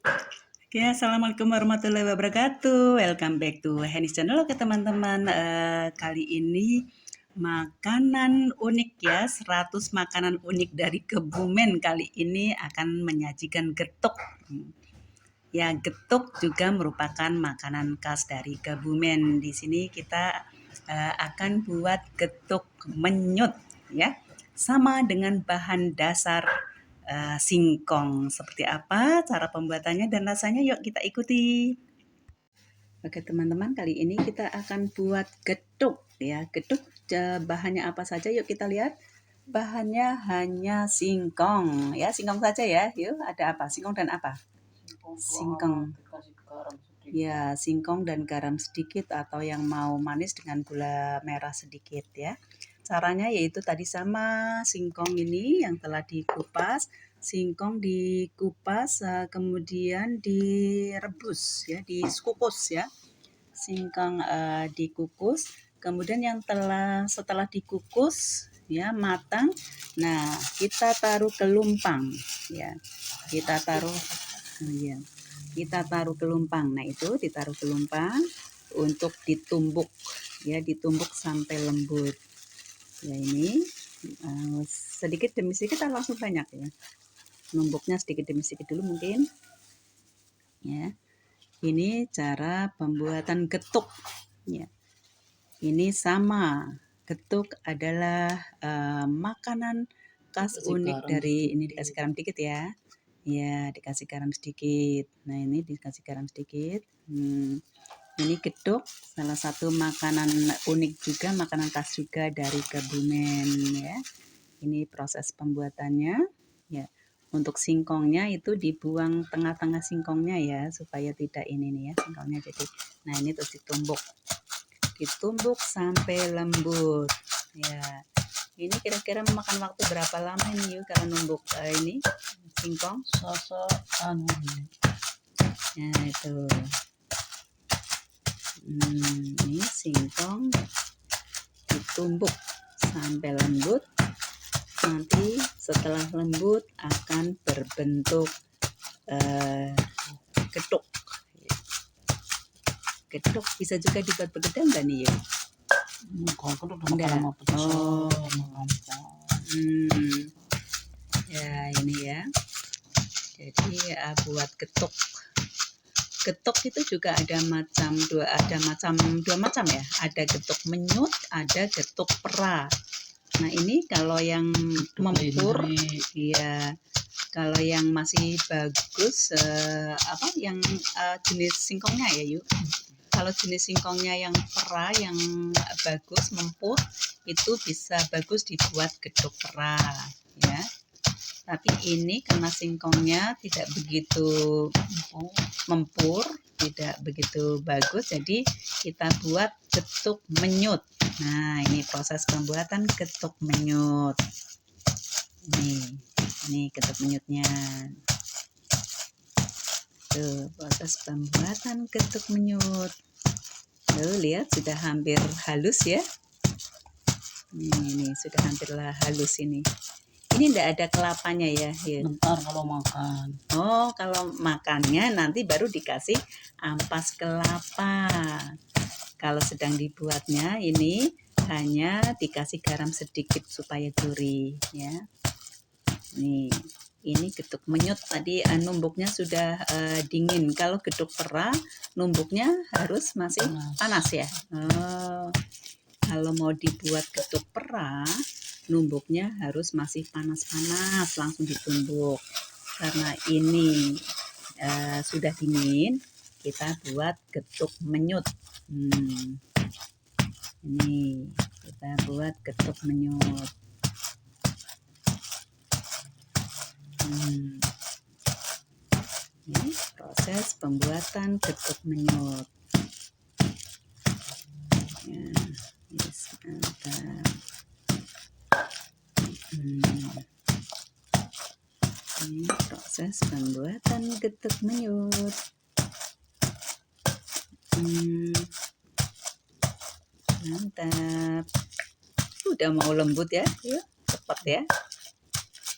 Oke, assalamualaikum warahmatullahi wabarakatuh. Welcome back to Henis Channel. Oke teman-teman, kali ini makanan unik ya, 100 makanan unik dari Kebumen kali ini akan menyajikan getuk. Ya, getuk juga merupakan makanan khas dari Kebumen. Di sini kita akan buat getuk menyut ya. Sama dengan bahan dasar singkong. Seperti apa cara pembuatannya dan rasanya, yuk kita ikuti. Oke teman-teman, kali ini kita akan buat getuk ya. Getuk bahannya apa saja, yuk kita lihat. Bahannya hanya singkong ya, singkong saja ya. Yuk, ada apa? Singkong dan apa? Singkong. Ya, singkong dan garam sedikit atau yang mau manis dengan gula merah sedikit ya. Caranya yaitu tadi sama, singkong ini yang telah dikupas, singkong dikupas kemudian direbus ya, dikukus ya. Singkong dikukus, kemudian yang setelah dikukus ya matang, nah kita taruh ke lumpang ya. Kita taruh ya. Kita taruh ke lumpang. Nah, itu ditaruh ke lumpang untuk ditumbuk ya, ditumbuk sampai lembut. Ya ini sedikit demi sedikit atau langsung banyak ya. Numbuknya sedikit demi sedikit dulu mungkin. Ya. Ini cara pembuatan getuk ya. Ini sama. Getuk adalah makanan khas unik dari ini, dikasih garam dikit ya. Ya, dikasih garam sedikit. Nah, ini dikasih garam sedikit. Ini getuk, salah satu makanan unik juga, makanan khas juga dari Kebumen ya. Ini proses pembuatannya ya. Untuk singkongnya itu dibuang tengah-tengah singkongnya ya, supaya tidak ini nih ya singkongnya jadi. Nah, ini terus ditumbuk. Ditumbuk sampai lembut. Ya. Ini kira-kira memakan waktu berapa lama ini yuk kalau numbuk ini singkong? Nah, itu. Ini singkong ditumbuk sampai lembut. Nanti setelah lembut akan berbentuk getuk. Getuk bisa juga dibuat begedel nggak nih ya? Enggak. Oh. Ya ini ya. Jadi buat getuk. Getuk itu juga ada dua macam ya. Ada getuk menyut, ada getuk pera. Nah ini kalau yang mempur, ya kalau yang masih bagus yang jenis singkongnya ya yuk. Kalau jenis singkongnya yang pera yang bagus mempur itu bisa bagus dibuat getuk pera ya. Tapi ini karena singkongnya tidak begitu mempur, tidak begitu bagus, jadi kita buat getuk menyut. Nah, ini proses pembuatan getuk menyut. Ini getuk menyutnya. Tuh, proses pembuatan getuk menyut. Tuh, lihat sudah hampir halus ya. Ini sudah hampir halus ini. Ini enggak ada kelapanya ya. Bentar kalau makan. Oh, kalau makannya nanti baru dikasih ampas kelapa. Kalau sedang dibuatnya ini hanya dikasih garam sedikit supaya gurih ya. Nih, ini getuk menyut tadi numbuknya sudah dingin. Kalau getuk pera numbuknya harus masih panas ya. Oh, kalau mau dibuat getuk pera numbuknya harus masih panas-panas langsung ditumbuk. Karena ini sudah dingin, kita buat getuk menyut. Ini kita buat getuk menyut. Ini proses pembuatan getuk menyut. Ya, mantap. Ini proses pembuatan getuk menyut. Mantap. Udah mau lembut ya, yuk cepat ya,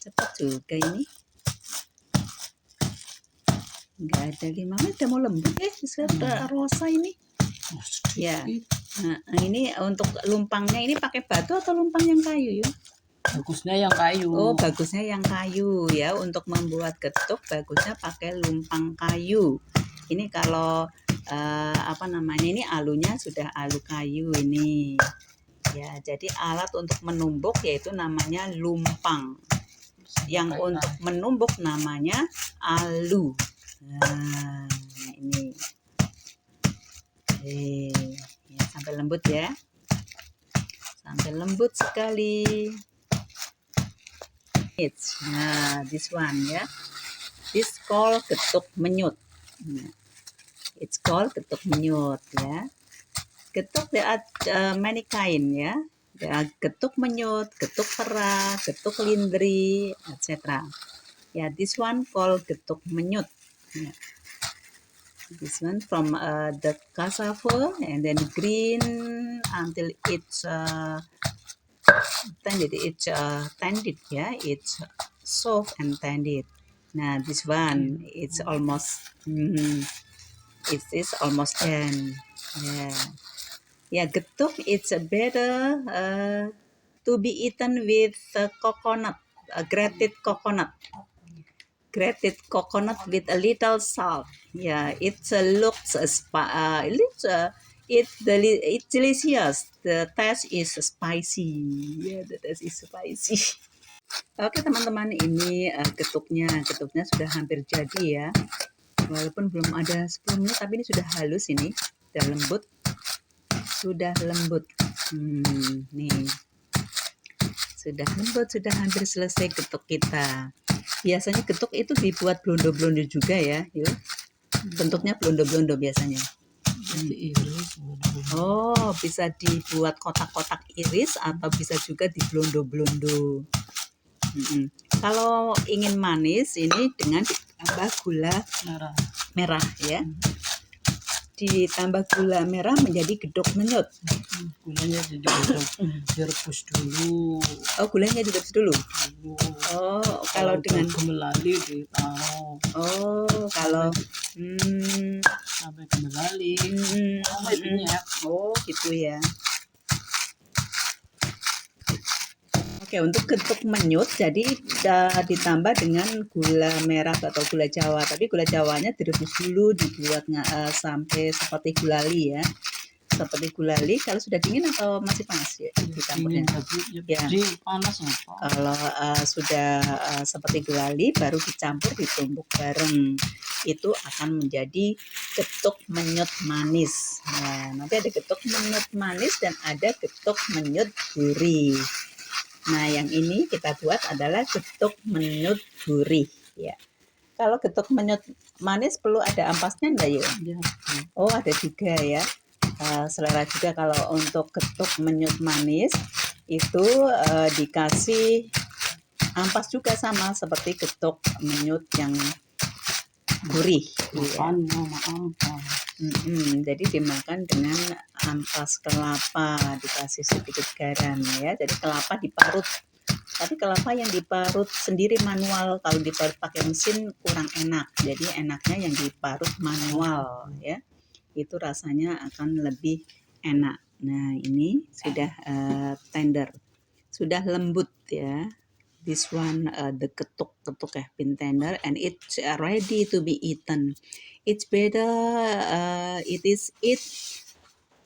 cepat juga ini. Nggak ada 5 menit, udah mau lembut ya. Sudah rosa ini. Ya. Nah, ini untuk lumpangnya ini pakai batu atau lumpang yang kayu ya? Bagusnya yang kayu. Oh, bagusnya yang kayu ya. Untuk membuat getuk bagusnya pakai lumpang kayu. Ini kalau apa namanya, ini alunya sudah alu kayu ini. Ya, jadi alat untuk menumbuk yaitu namanya lumpang. Yang untuk menumbuk namanya alu. Nah, ini. Ya, sampai lembut ya. Sampai lembut sekali. Nah, this one ya. This called getuk menyut. It's called getuk menyut ya. Getuk there are many kind ya. There are getuk menyut, getuk perah, getuk lindri, etc. Ya, this one called getuk menyut. Ya. This one from the cassava and then green until it's tended. It's tended ya. It's soft and tended. Nah, this one it's almost it is almost done. Yeah. Yeah, getuk it's better to be eaten with coconut, grated coconut. Grated coconut with a little salt. Yeah, it looks it's delicious. The taste is spicy. Yeah, the taste is spicy. Oke teman-teman, ini getuknya sudah hampir jadi ya. Walaupun belum ada 10 menit, tapi ini sudah halus ini, sudah lembut. Nih. Sudah lembut, sudah hampir selesai getuk kita. Biasanya getuk itu dibuat blondo-blondo juga ya. Yuk. Bentuknya blondo-blondo biasanya. Oh, bisa dibuat kotak-kotak iris atau bisa juga di blondo-blondo. Kalau ingin manis ini dengan ditambah gula merah ya. Ditambah gula merah menjadi gedok menyut. Gulanya direbus dulu. Oh, gulanya direbus dulu. Oh, kalau dengan gemelali ditaruh. Oh, kalau sampai gemelali. Oh, gitu ya. Oke, untuk getuk menyut jadi ditambah dengan gula merah atau gula Jawa. Tapi gula Jawanya direbus dulu, dibuat sampai seperti gulali ya. Seperti gulali. Kalau sudah dingin atau masih panas ya dicampurnya? Ya. Panas apa? Kalau sudah seperti gulali baru dicampur, ditumbuk bareng. Itu akan menjadi getuk menyut manis. Nah, nanti ada getuk menyut manis dan ada getuk menyut gurih. Nah, yang ini kita buat adalah getuk menyut gurih ya. Kalau getuk menyut manis perlu ada ampasnya enggak ya? Oh, ada juga ya. Selera juga kalau untuk getuk menyut manis itu dikasih ampas juga sama seperti getuk menyut yang gurih. Jadi dimakan dengan ampas kelapa, dikasih sedikit garam ya. Jadi kelapa diparut. Tapi kelapa yang diparut sendiri manual, kalau diparut pakai mesin kurang enak. Jadi enaknya yang diparut manual ya. Itu rasanya akan lebih enak. Nah, ini sudah tender. Sudah lembut ya. This one the getuk ya, been tender and it's ready to be eaten. It's better it is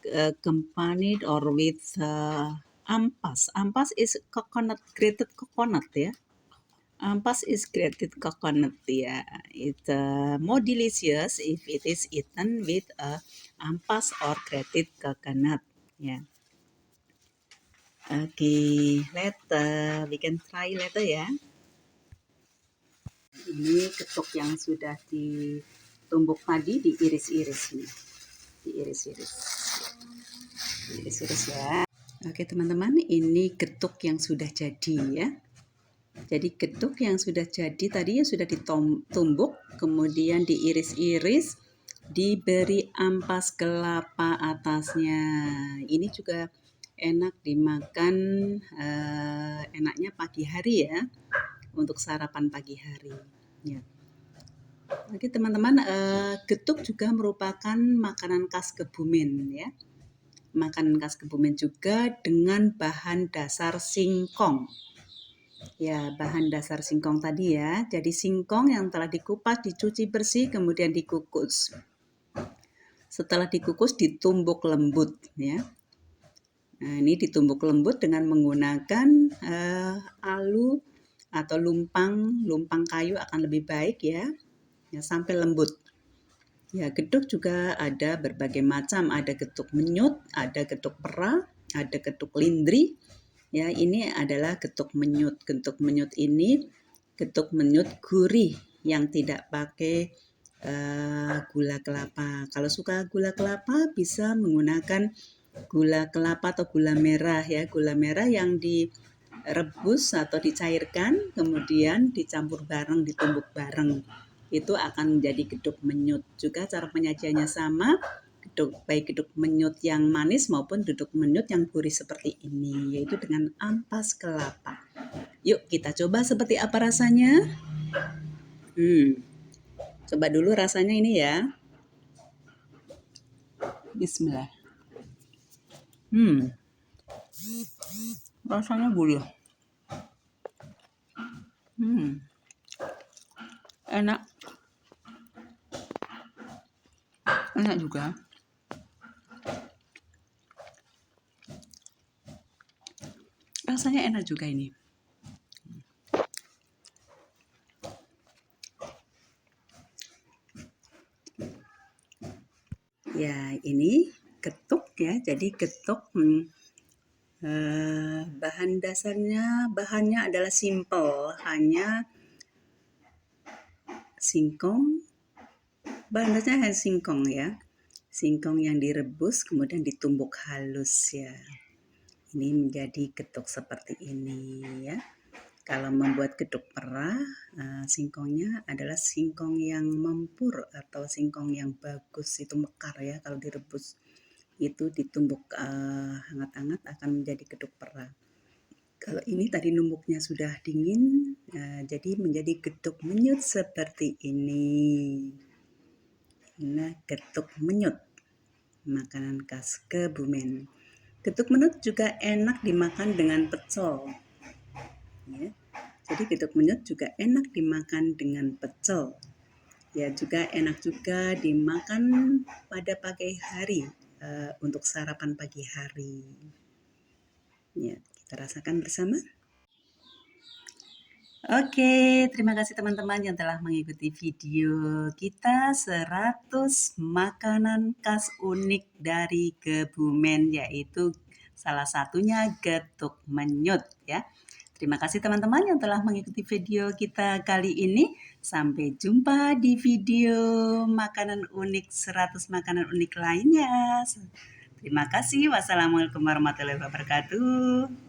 accompanied or with ampas. Ampas is coconut, grated coconut ya. Ampas is grated coconut ya. It's more delicious if it is eaten with ampas or grated coconut ya. Okay, later we can try later ya. Ini getuk yang sudah ditumbuk tadi diiris-iris nih. Diiris-iris ya. Oke teman-teman, ini getuk yang sudah jadi ya. Jadi getuk yang sudah jadi tadi ya sudah ditumbuk, kemudian diiris-iris, diberi ampas kelapa atasnya. Ini juga enak dimakan, enaknya pagi hari ya, untuk sarapan pagi hari ya. Oke teman-teman, getuk juga merupakan makanan khas Kebumen ya. Makanan khas Kebumen juga dengan bahan dasar singkong. Ya, bahan dasar singkong tadi ya. Jadi singkong yang telah dikupas, dicuci bersih, kemudian dikukus. Setelah dikukus ditumbuk lembut ya. Nah, ini ditumbuk lembut dengan menggunakan alu atau lumpang kayu akan lebih baik ya. Ya, sampai lembut. Ya, geduk juga ada berbagai macam, ada getuk menyut, ada getuk pera, ada getuk lindri. Ya, ini adalah getuk menyut. Getuk menyut ini getuk menyut gurih yang tidak pakai gula kelapa. Kalau suka gula kelapa bisa menggunakan gula kelapa atau gula merah ya. Gula merah yang direbus atau dicairkan kemudian dicampur bareng, ditumbuk bareng. Itu akan menjadi geduk menyut. Juga cara penyajiannya sama, baik geduk menyut yang manis maupun geduk menyut yang gurih seperti ini, yaitu dengan ampas kelapa. Yuk kita coba seperti apa rasanya. Coba dulu rasanya ini ya. Bismillah. Rasanya gurih. Enak. Enak juga. Rasanya enak juga ini. Ya, ini getuk ya. Jadi getuk bahan dasarnya, bahannya adalah simple, hanya singkong. Bahan dasarnya hanya singkong ya. Singkong yang direbus kemudian ditumbuk halus ya. Ini menjadi getuk seperti ini ya. Kalau membuat geduk pera, singkongnya adalah singkong yang mempur atau singkong yang bagus, itu mekar ya. Kalau direbus itu ditumbuk hangat-hangat akan menjadi geduk pera. Kalau ini tadi numbuknya sudah dingin, jadi menjadi geduk menyut seperti ini. Nah, getuk menyut, makanan khas Kebumen. Getuk menyut juga enak dimakan dengan pecel. Ya. Jadi getuk menyut juga enak dimakan dengan pecel. Ya, juga enak juga dimakan pada pagi hari untuk sarapan pagi hari. Ya, kita rasakan bersama. Oke, terima kasih teman-teman yang telah mengikuti video kita 100 makanan khas unik dari Kebumen, yaitu salah satunya getuk menyut ya. Terima kasih teman-teman yang telah mengikuti video kita kali ini. Sampai jumpa di video makanan unik 100 makanan unik lainnya. Terima kasih. Wassalamualaikum warahmatullahi wabarakatuh.